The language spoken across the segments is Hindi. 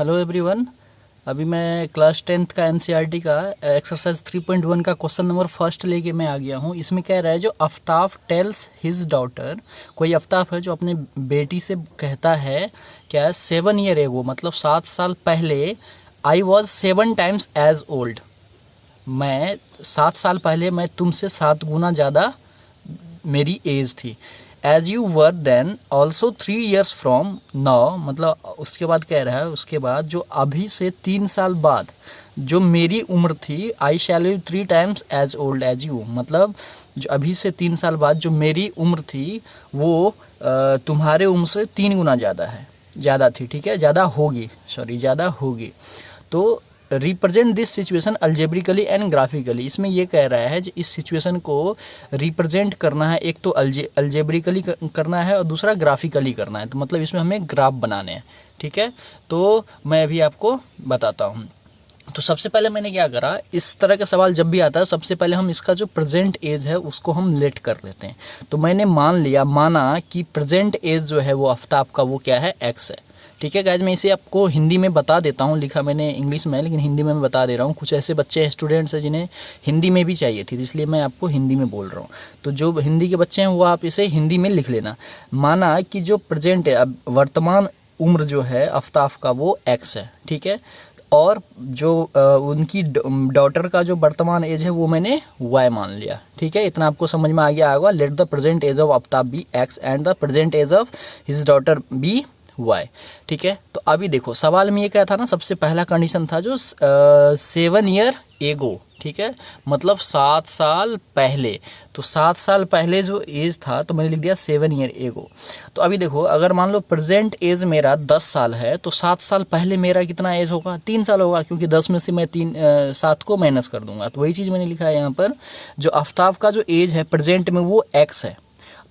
Hello everyone. अभी मैं क्लास 10th का एनसीईआरटी का एक्सरसाइज 3.1 का क्वेश्चन नंबर फर्स्ट लेके मैं आ गया हूँ। इसमें कह रहा है जो आफ्ताब टेल्स हिज डॉटर, कोई आफ्ताब है जो अपने बेटी से कहता है क्या 7 ईयर एगो, मतलब 7 साल पहले, I was 7 times as old, मैं 7 साल पहले मैं तुमसे 7 गुना ज़्यादा मेरी एज थी। As you were then also 3 years from now, मतलब उसके बाद कह रहा है उसके बाद जो अभी से 3 साल बाद जो मेरी उम्र थी, I shall be 3 times as old as you, मतलब जो अभी से 3 साल बाद जो मेरी उम्र थी वो तुम्हारे उम्र से 3 गुना ज़्यादा थी, ठीक है, ज़्यादा होगी। तो represent this situation algebraically and graphically, इसमें ये कह रहा है कि इस सिचुएशन को रिप्रेजेंट करना है, एक तो अल्जेब्रिकली करना है और दूसरा ग्राफिकली करना है। तो मतलब इसमें हमें ग्राफ बनाने हैं, ठीक है। तो मैं अभी आपको बताता हूँ। तो सबसे पहले मैंने क्या करा, इस तरह का सवाल जब भी आता है सबसे पहले हम इसका जो प्रेजेंट एज है उसको हम लेट कर देते हैं। तो मैंने माना कि प्रेजेंट एज जो है वो आफ्ताब का वो क्या है, एक्स है, ठीक है गाइज। मैं इसे आपको हिंदी में बता देता हूँ, लिखा मैंने इंग्लिश में लेकिन हिंदी में मैं बता दे रहा हूँ। कुछ ऐसे बच्चे स्टूडेंट्स हैं जिन्हें हिंदी में भी चाहिए थी, इसलिए मैं आपको हिंदी में बोल रहा हूँ। तो जो हिंदी के बच्चे हैं वो आप इसे हिंदी में लिख लेना। माना कि जो प्रेजेंट है, अब वर्तमान उम्र जो है आफ्ताब का वो एक्स है, ठीक है, और जो उनकी डॉटर का जो वर्तमान एज है वो मैंने वाई मान लिया, ठीक है। इतना आपको समझ में आ गया होगा। Let the present age of Aftab be X and the present age of his daughter be Y, ठीक है। तो अभी देखो सवाल में ये क्या था ना, सबसे पहला कंडीशन था जो 7 ईयर एगो, ठीक है, मतलब 7 साल पहले। तो 7 साल पहले जो एज था तो मैंने लिख दिया 7 ईयर एगो। तो अभी देखो अगर मान लो प्रेजेंट एज मेरा 10 साल है तो 7 साल पहले मेरा कितना एज होगा, 3 साल होगा, क्योंकि 10 में से मैं 7 को माइनस कर दूंगा। तो वही चीज़ मैंने लिखा है यहाँ पर, जो आफ्ताब का जो एज है प्रेजेंट में वो एक्स है,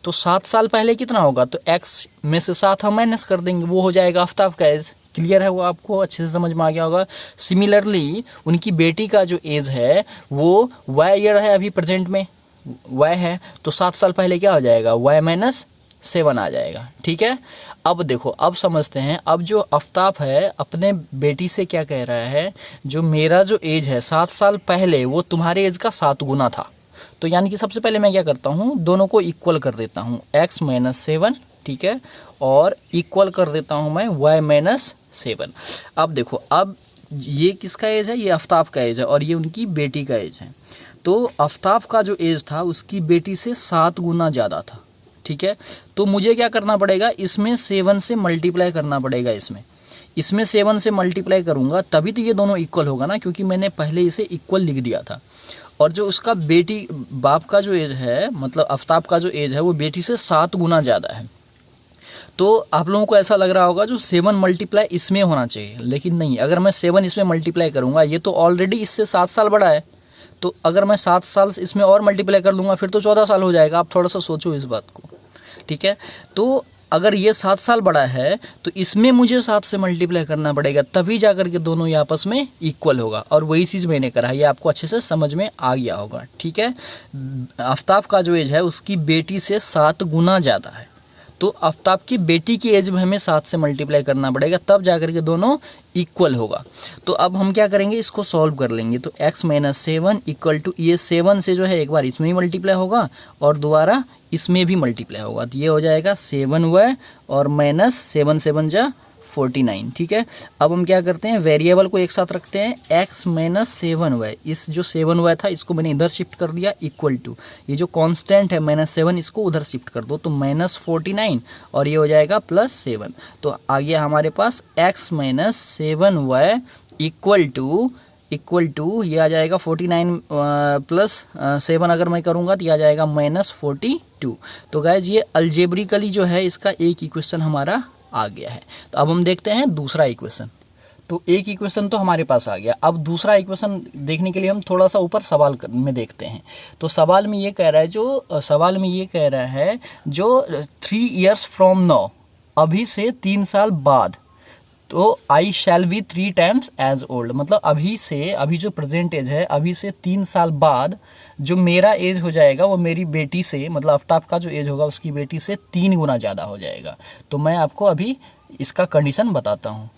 तो 7 साल पहले कितना होगा, तो x में से 7 हम माइनस कर देंगे, वो हो जाएगा आफ्ताब का एज। क्लियर है, वो आपको अच्छे से समझ में आ गया होगा। सिमिलरली उनकी बेटी का जो एज है वो y ईयर है, अभी प्रेजेंट में y है, तो 7 साल पहले क्या हो जाएगा, y माइनस 7 आ जाएगा, ठीक है। अब देखो, अब समझते हैं। अब जो आफ्ताब है अपने बेटी से क्या कह रहा है, जो मेरा जो एज है 7 साल पहले वो तुम्हारे एज का 7 गुना था। तो यानी कि सबसे पहले मैं क्या करता हूँ, दोनों को इक्वल कर देता हूँ, x माइनस 7, ठीक है, और इक्वल कर देता हूँ मैं y माइनस 7। अब देखो, अब ये किसका एज है, ये आफ्ताब का एज है और ये उनकी बेटी का एज है। तो आफ्ताब का जो एज था उसकी बेटी से 7 गुना ज़्यादा था, ठीक है। तो मुझे क्या करना पड़ेगा, इसमें 7 से मल्टीप्लाई करना पड़ेगा। इसमें 7 से मल्टीप्लाई करूँगा तभी तो ये दोनों इक्वल होगा ना, क्योंकि मैंने पहले इसे इक्वल लिख दिया था। और जो उसका बेटी बाप का जो एज है, मतलब आफ्ताब का जो एज है वो बेटी से 7 गुना ज़्यादा है। तो आप लोगों को ऐसा लग रहा होगा जो 7 मल्टीप्लाई इसमें होना चाहिए, लेकिन नहीं। अगर मैं 7 इसमें मल्टीप्लाई करूँगा, ये तो ऑलरेडी इससे 7 साल बड़ा है, तो अगर मैं 7 साल इसमें और मल्टीप्लाई कर लूँगा फिर तो 14 साल हो जाएगा। आप थोड़ा सा सोचो इस बात को, ठीक है। तो अगर ये 7 साल बड़ा है तो इसमें मुझे 7 से मल्टीप्लाई करना पड़ेगा, तभी जाकर के दोनों ये आपस में इक्वल होगा। और वही चीज़ मैंने करा है, ये आपको अच्छे से समझ में आ गया होगा, ठीक है। आफ्ताब का जो एज है उसकी बेटी से 7 गुना ज़्यादा है, तो आफ्ताब की बेटी की एज में हमें 7 से मल्टीप्लाई करना पड़ेगा, तब जाकर के दोनों इक्वल होगा। तो अब हम क्या करेंगे, इसको सॉल्व कर लेंगे। तो x माइनस 7 इक्वल टू, ये 7 से जो है एक बार इसमें ही मल्टीप्लाई होगा और दोबारा इसमें भी मल्टीप्लाई होगा, तो ये हो जाएगा 7y और माइनस 7 7 जा 49, ठीक है। अब हम क्या करते हैं, वेरिएबल को एक साथ रखते हैं, x माइनस 7y, इस जो 7y था इसको मैंने इधर शिफ्ट कर दिया, इक्वल टू ये जो कांस्टेंट है माइनस 7 इसको उधर शिफ्ट कर दो, तो माइनस 49 और ये हो जाएगा प्लस 7। तो आ गया हमारे पास x minus 7y equal to ये आ जाएगा 49 प्लस 7 अगर मैं करूँगा तो ये आ जाएगा माइनस 42। तो गाइज ये अल्जेब्रिकली जो है इसका एक इक्वेशन हमारा आ गया है। तो अब हम देखते हैं दूसरा इक्वेशन। तो एक इक्वेशन तो हमारे पास आ गया, अब दूसरा इक्वेशन देखने के लिए हम थोड़ा सा ऊपर सवाल में देखते हैं। तो सवाल में ये कह रहा है जो 3 ईयर्स फ्रॉम नाउ, अभी से 3 साल बाद, तो I shall be 3 times as old, मतलब अभी जो प्रेजेंट एज है अभी से 3 साल बाद जो मेरा एज हो जाएगा वो मेरी बेटी से, मतलब आफ्ताब का जो एज होगा उसकी बेटी से 3 गुना ज़्यादा हो जाएगा। तो मैं आपको अभी इसका कंडीशन बताता हूँ।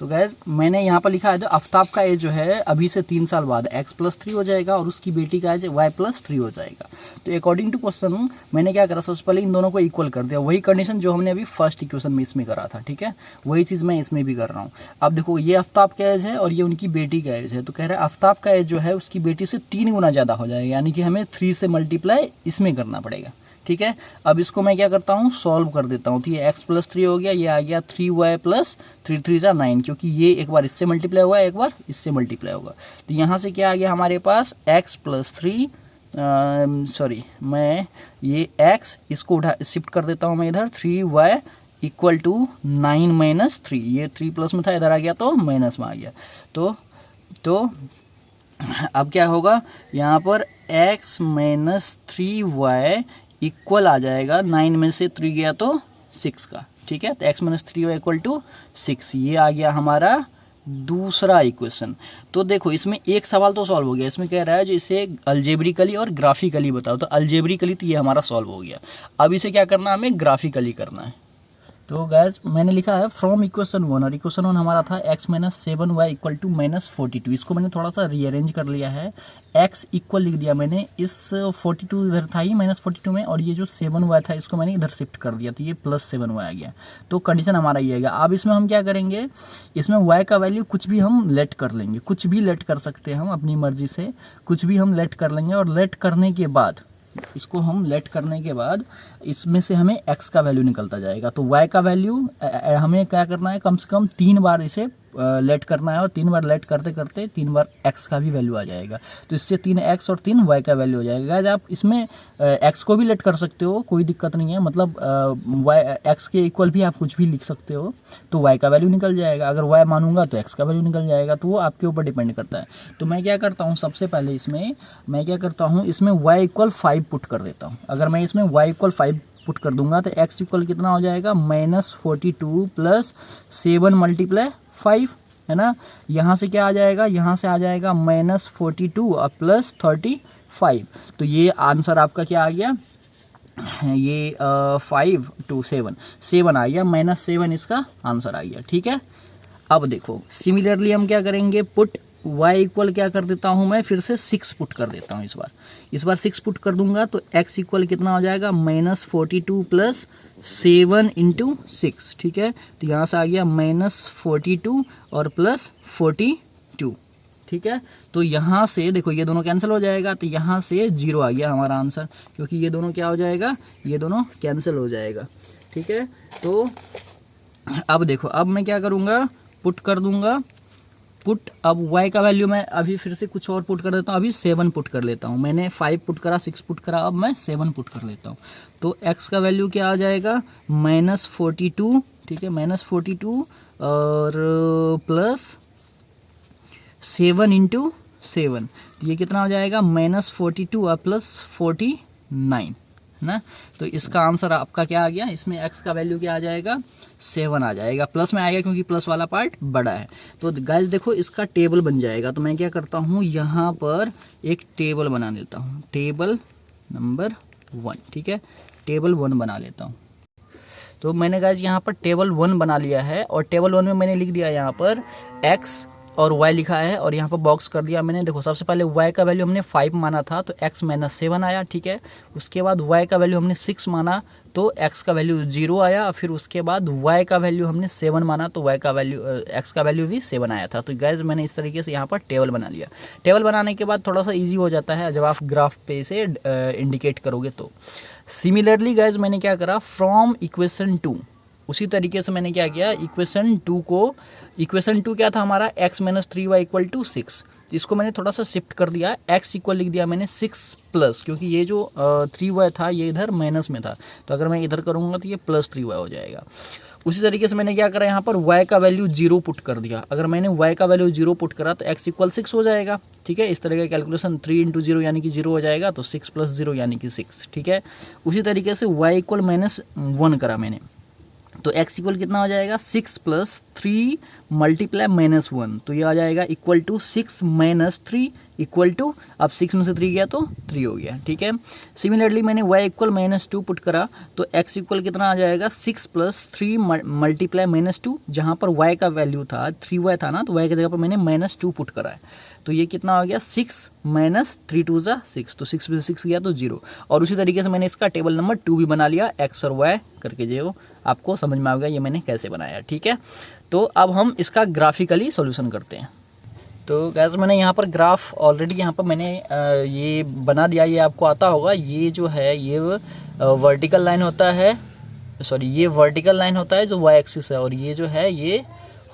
तो गैस मैंने यहाँ पर लिखा है तो आफ्ताब का एज जो है अभी से 3 साल बाद x+3 हो जाएगा और उसकी बेटी का एज y+3 हो जाएगा। तो अकॉर्डिंग टू क्वेश्चन मैंने क्या करा, सबसे पहले इन दोनों को इक्वल कर दिया, वही कंडीशन जो हमने अभी फर्स्ट इक्वेशन में इसमें करा था, ठीक है, वही चीज़ मैं इसमें भी कर रहा हूँ। अब देखो ये आफ्ताब का एज है और ये उनकी बेटी का एज है, तो कह रहा है आफ्ताब का एज जो है उसकी बेटी से 3 गुना ज़्यादा हो जाएगा, यानी कि हमें 3 से मल्टीप्लाई इसमें करना पड़ेगा, ठीक है। अब इसको मैं क्या करता हूँ, सॉल्व कर देता हूँ। तो ये x+3 हो गया, ये आ गया 3y+3 3 = 9, क्योंकि ये एक बार इससे मल्टीप्लाई हुआ है, एक बार इससे मल्टीप्लाई होगा। तो यहाँ से क्या आ गया हमारे पास x+3, सॉरी मैं ये x इसको उठा शिफ्ट कर देता हूँ मैं इधर, 3y = 9 - 3, ये 3 प्लस में था, इधर आ गया तो माइनस में आ गया। तो अब क्या होगा यहाँ पर x - 3y इक्वल आ जाएगा 9 में से 3 गया तो 6 का, ठीक है। तो x - 3y = 6, ये आ गया हमारा दूसरा इक्वेशन। तो देखो इसमें एक सवाल तो सॉल्व हो गया, इसमें कह रहा है जो इसे अलजेब्रिकली और ग्राफिकली बताओ। तो अलजेब्रिकली तो ये हमारा सॉल्व हो गया, अब इसे क्या करना है, हमें ग्राफिकली करना है। तो गैस मैंने लिखा है फ्रॉम इक्वेशन 1, और इक्वेशन 1 हमारा था x - 7y = -42। इसको मैंने थोड़ा सा रीअरेंज कर लिया है, x इक्वल लिख दिया मैंने, इस 42 इधर था ही -42 में, और ये जो 7y था इसको मैंने इधर शिफ्ट कर दिया, तो ये +7y आ गया। तो कंडीशन हमारा ये आएगा। अब इसमें हम क्या करेंगे, इसमें y का वैल्यू कुछ भी हम लेट कर लेंगे, कुछ भी लेट कर सकते हैं हम अपनी मर्जी से, कुछ भी हम लेट कर लेंगे, और लेट करने के बाद इसको हम लेट करने के बाद इसमें से हमें x का वैल्यू निकलता जाएगा। तो y का वैल्यू हमें क्या करना है, कम से कम 3 बार इसे लेट करना है, और 3 बार लेट करते करते 3 बार x का भी वैल्यू आ जाएगा। तो इससे 3x और 3y का वैल्यू हो जाएगा। गाइस आप इसमें x को भी लेट कर सकते हो, कोई दिक्कत नहीं है, मतलब x के इक्वल भी आप कुछ भी लिख सकते हो, तो y का वैल्यू निकल जाएगा। अगर y मानूंगा तो x का वैल्यू निकल जाएगा, तो वो आपके ऊपर डिपेंड करता है। तो मैं क्या करता हूँ, सबसे पहले इसमें मैं क्या करता हूँ, इसमें y = 5 पुट कर देता हूँ। अगर मैं इसमें y = 5 पुट कर दूंगा तो x इक्वल कितना हो जाएगा, -42 + 7 × 5, है ना। यहाँ से क्या आ जाएगा, यहाँ से आ जाएगा -42 और +35। तो ये आंसर आपका क्या आ गया, ये 5 to 7 आ गया, -7 इसका आंसर आ गया, ठीक है। अब देखो सिमिलरली हम क्या करेंगे, पुट y इक्वल क्या कर देता हूँ मैं, फिर से 6 पुट कर देता हूँ। इस बार 6 पुट कर दूंगा तो x इक्वल कितना हो जाएगा, -42 + 7 × 6, ठीक है। तो यहाँ से आ गया -42 और +42, ठीक है। तो यहाँ से देखो ये दोनों कैंसिल हो जाएगा, तो यहाँ से 0 आ गया हमारा आंसर, क्योंकि ये दोनों क्या हो जाएगा, ये दोनों कैंसिल हो जाएगा, ठीक है। तो अब देखो, अब मैं क्या करूँगा, पुट कर दूंगा, पुट अब y का वैल्यू मैं अभी फिर से कुछ और पुट कर देता हूँ, अभी 7 पुट कर लेता हूँ। मैंने 5 पुट करा, 6 पुट करा, अब मैं 7 पुट कर लेता हूँ। तो x का वैल्यू क्या आ जाएगा, -42, ठीक है, -42 और +7 × 7, तो ये कितना हो जाएगा, -42 और +49, है ना। तो इसका आंसर आपका क्या आ गया, इसमें x का वैल्यू क्या आ जाएगा, 7 आ जाएगा, प्लस में आएगा क्योंकि प्लस वाला पार्ट बड़ा है। तो गाइस देखो इसका टेबल बन जाएगा। तो मैं क्या करता हूँ, यहाँ पर एक टेबल बना लेता हूँ, टेबल नंबर 1, ठीक है, टेबल 1 बना लेता हूँ। तो मैंने गाइस यहाँ पर टेबल 1 बना लिया है, और टेबल 1 में मैंने लिख दिया यहाँ पर x और y लिखा है, और यहाँ पर बॉक्स कर दिया मैंने। देखो सबसे पहले y का वैल्यू हमने 5 माना था, तो x - 7 आया, ठीक है। उसके बाद y का वैल्यू हमने 6 माना, तो x का वैल्यू 0 आया। फिर उसके बाद y का वैल्यू हमने 7 माना, तो y का वैल्यू x का वैल्यू भी 7 आया था। तो गाइस मैंने इस तरीके से यहाँ पर टेबल बना लिया। टेबल बनाने के बाद थोड़ा सा ईजी हो जाता है जब आप ग्राफ पे इसे इंडिकेट करोगे। तो सिमिलरली गाइस मैंने क्या करा, फ्रॉम इक्वेशन 2, उसी तरीके से मैंने क्या किया, इक्वेशन 2 को, इक्वेशन 2 क्या था हमारा, x - 3y = 6, इसको मैंने थोड़ा सा शिफ्ट कर दिया, x इक्वल लिख दिया मैंने 6+, क्योंकि ये जो 3y था ये इधर माइनस में था, तो अगर मैं इधर करूँगा तो ये +3y हो जाएगा। उसी तरीके से मैंने क्या करा, यहाँ पर y का वैल्यू 0 पुट कर दिया। अगर मैंने y का वैल्यू 0 पुट करा तो x = 6 हो जाएगा, ठीक है। इस तरह का कैलकुलेशन 3 × 0 यानी कि 0 हो जाएगा, तो 6 + 0 यानी कि 6, ठीक है। उसी तरीके से y = -1 करा मैंने, तो x इक्वल कितना हो जाएगा, 6 + 3 × -1, तो ये आ जाएगा = 6 - 3 इक्वल टू, अब 6 में से 3 गया तो 3 हो गया, ठीक है। सिमिलरली मैंने y इक्वल -2 पुट करा तो x इक्वल कितना आ जाएगा 6 + 3 मल्टीप्लाई -2, जहाँ पर y का वैल्यू था 3y था ना, तो y की जगह पर मैंने -2 पुट करा है, तो ये कितना हो गया 6 - 3 2 = 6, तो 6 में से 6 गया तो 0। और उसी तरीके से मैंने इसका टेबल नंबर 2 भी बना लिया, x और y करके, जो आपको समझ में आ गया ये मैंने कैसे बनाया, ठीक है। तो अब हम इसका ग्राफिकली सॉल्यूशन करते हैं। तो गैस मैंने यहाँ पर ग्राफ ऑलरेडी यहाँ पर मैंने ये बना दिया, ये आपको आता होगा। ये जो है ये वर्टिकल लाइन होता है, सॉरी ये वर्टिकल लाइन होता है जो y एक्सिस है, और ये जो है ये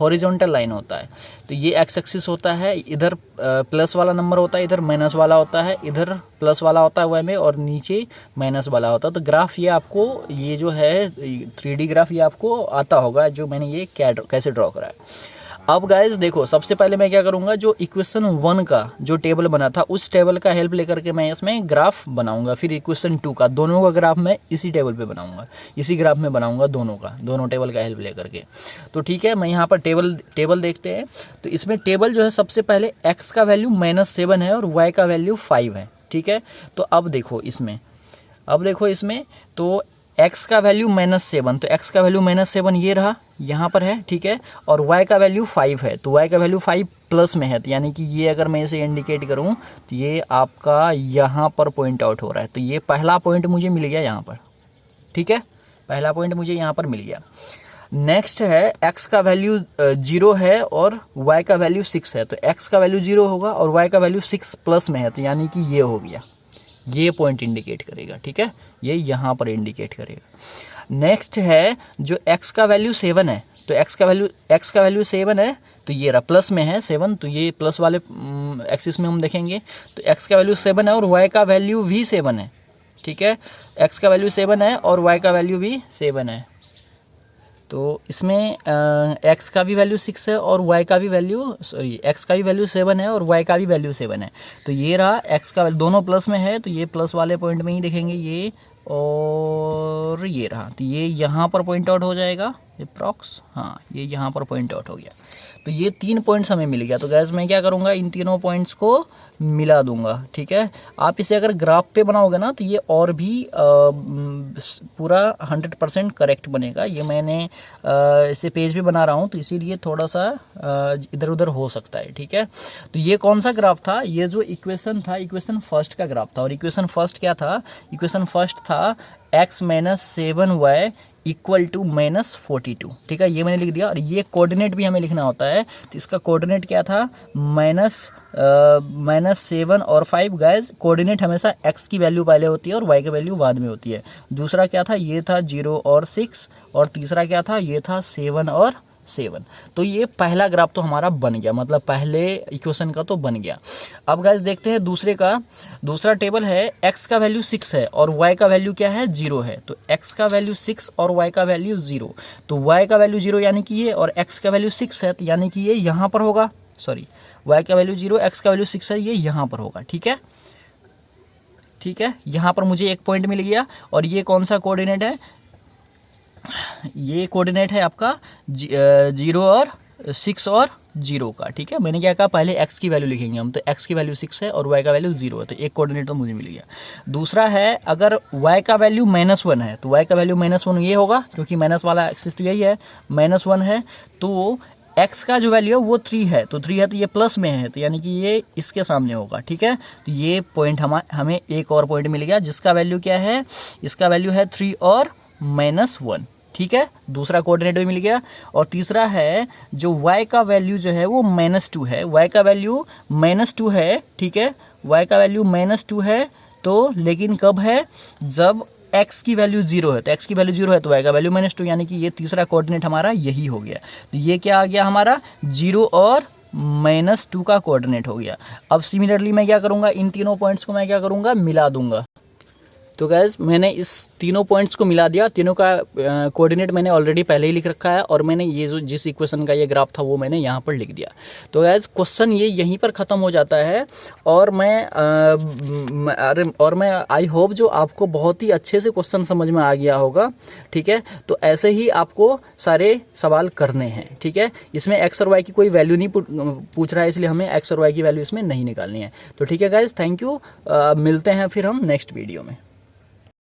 हॉरिजॉन्टल लाइन होता है। तो ये x एक्सिस होता है, इधर प्लस वाला नंबर होता है, इधर माइनस वाला होता है, इधर प्लस वाला होता है y में, और नीचे माइनस वाला होता है। तो ग्राफ ये आपको, ये जो है 3D ग्राफ ये आपको आता होगा, जो मैंने ये कैसे ड्रॉ करा है। अब गाइज देखो, सबसे पहले मैं क्या करूंगा, जो इक्वेशन 1 का जो टेबल बना था उस टेबल का हेल्प लेकर के मैं इसमें ग्राफ बनाऊंगा। फिर इक्वेशन 2 का, दोनों का ग्राफ मैं इसी टेबल पे बनाऊंगा, इसी ग्राफ में बनाऊंगा दोनों का, दोनों टेबल का हेल्प लेकर के। तो ठीक है, मैं यहाँ पर टेबल देखते हैं। तो इसमें टेबल जो है सबसे पहले x का वैल्यू -7 है और y का वैल्यू 5 है, ठीक है। तो अब देखो इसमें तो x का वैल्यू -7, तो x का वैल्यू -7 ये रहा, यहाँ पर है, ठीक है। और y का वैल्यू 5 है, तो y का वैल्यू 5 प्लस में है, तो यानी कि ये अगर मैं इसे इंडिकेट करूँ तो ये आपका यहाँ पर पॉइंट आउट हो रहा है। तो ये पहला पॉइंट मुझे मिल गया यहाँ पर, ठीक है, पहला पॉइंट मुझे यहाँ पर मिल गया। नेक्स्ट है x का वैल्यू 0 है और y का वैल्यू 6 है, तो x का वैल्यू 0 होगा और y का वैल्यू 6 प्लस में है, तो यानी कि ये हो गया, ये पॉइंट इंडिकेट करेगा, ठीक है, ये यहाँ पर इंडिकेट करेगा। नेक्स्ट है जो x का वैल्यू 7 है, तो x का वैल्यू 7 है, तो ये रहा प्लस में है 7, तो ये प्लस वाले एक्सिस में हम देखेंगे। तो x का वैल्यू 7 है और y का वैल्यू भी 7 है, ठीक है, x का वैल्यू 7 है और y का वैल्यू भी 7 है। तो इसमें x का भी वैल्यू 6 है और y का भी वैल्यू, x का भी वैल्यू 7 है और y का भी वैल्यू 7 है। तो ये रहा x का, दोनों प्लस में है, तो ये प्लस वाले पॉइंट में ही देखेंगे ये, और ये रहा, तो ये यहाँ पर पॉइंट आउट हो जाएगा अप्रॉक्स, हाँ ये यहाँ पर पॉइंट आउट हो गया। तो ये 3 पॉइंट्स हमें मिल गया। तो गैस मैं क्या करूँगा, इन तीनों पॉइंट्स को मिला दूंगा, ठीक है। आप इसे अगर ग्राफ पे बनाओगे ना तो ये और भी पूरा 100% करेक्ट बनेगा। ये मैंने इसे पेज भी बना रहा हूँ, तो इसीलिए थोड़ा सा इधर उधर हो सकता है, ठीक है। तो ये कौन सा ग्राफ था, ये जो इक्वेशन था, इक्वेशन फर्स्ट का ग्राफ था। और इक्वेशन फर्स्ट क्या था, इक्वेशन फर्स्ट था x - 7y इक्वल टू -42, ठीक है, ये मैंने लिख दिया। और ये कोऑर्डिनेट भी हमें लिखना होता है, तो इसका कोऑर्डिनेट क्या था, -7 और 5। गाइज कोऑर्डिनेट हमेशा x की वैल्यू पहले होती है और y की वैल्यू बाद में होती है। दूसरा क्या था, ये था 0 और 6, और तीसरा क्या था, ये था 7 और 7। तो ये पहला ग्राफ तो हमारा बन गया, मतलब पहले इक्वेशन का तो बन गया। अब गाइस देखते हैं दूसरे का। दूसरा टेबल है, x का वैल्यू 6 है और y का वैल्यू क्या है, 0 है। तो x का वैल्यू 6 और y का वैल्यू 0, तो y का वैल्यू 0 यानी कि ये, और x का वैल्यू 6 है, तो यानी कि ये यहाँ पर होगा, सॉरी y का वैल्यू 0, x का वैल्यू 6 है, ये यहाँ पर होगा, ठीक है, ठीक है। यहाँ पर मुझे एक पॉइंट मिल गया। और ये कौन सा कोऑर्डिनेट है, ये कोऑर्डिनेट है आपका 0 और 6 और 0 का, ठीक है। मैंने क्या कहा, पहले x की वैल्यू लिखेंगे हम, तो x की वैल्यू 6 है और y का वैल्यू 0 है, तो एक कोऑर्डिनेट तो मुझे मिल गया। दूसरा है, अगर y का वैल्यू -1 है, तो y का वैल्यू -1 ये होगा, क्योंकि माइनस वाला एक्सिस तो यही है, -1 है। तो x का जो वैल्यू है वो 3 है, तो 3 है तो ये प्लस में है, तो यानी कि ये इसके सामने होगा, ठीक है। तो ये पॉइंट हमें एक और पॉइंट मिल गया, जिसका वैल्यू क्या है, इसका वैल्यू है 3 और -1, ठीक है। दूसरा कोऑर्डिनेट भी मिल गया। और तीसरा है, जो y का वैल्यू जो है वो -2 है, y का वैल्यू -2 है, ठीक है, y का वैल्यू -2 है। तो लेकिन कब है, जब x की वैल्यू 0 है, तो x की वैल्यू 0 है तो y का वैल्यू -2, यानी कि ये तीसरा कोऑर्डिनेट हमारा यही हो गया। तो ये क्या आ गया हमारा, 0 और -2 का कोऑर्डिनेट हो गया। अब सिमिलरली मैं क्या करूँगा, इन तीनों पॉइंट्स को मैं क्या करूँगा, मिला दूंगा। तो गैस मैंने इस तीनों पॉइंट्स को मिला दिया, तीनों का कोऑर्डिनेट मैंने ऑलरेडी पहले ही लिख रखा है और मैंने ये जो जिस इक्वेशन का ये ग्राफ था वो मैंने यहाँ पर लिख दिया। तो गैस क्वेश्चन ये यहीं पर ख़त्म हो जाता है और मैं आई होप जो आपको बहुत ही अच्छे से क्वेश्चन समझ में आ गया होगा। ठीक है, तो ऐसे ही आपको सारे सवाल करने हैं। ठीक है, इसमें एक्स और वाई की कोई वैल्यू नहीं पूछ रहा है, इसलिए हमें एक्स और वाई की वैल्यू इसमें नहीं निकालनी है। तो ठीक है गाइज, थैंक यू, मिलते हैं फिर हम नेक्स्ट वीडियो में।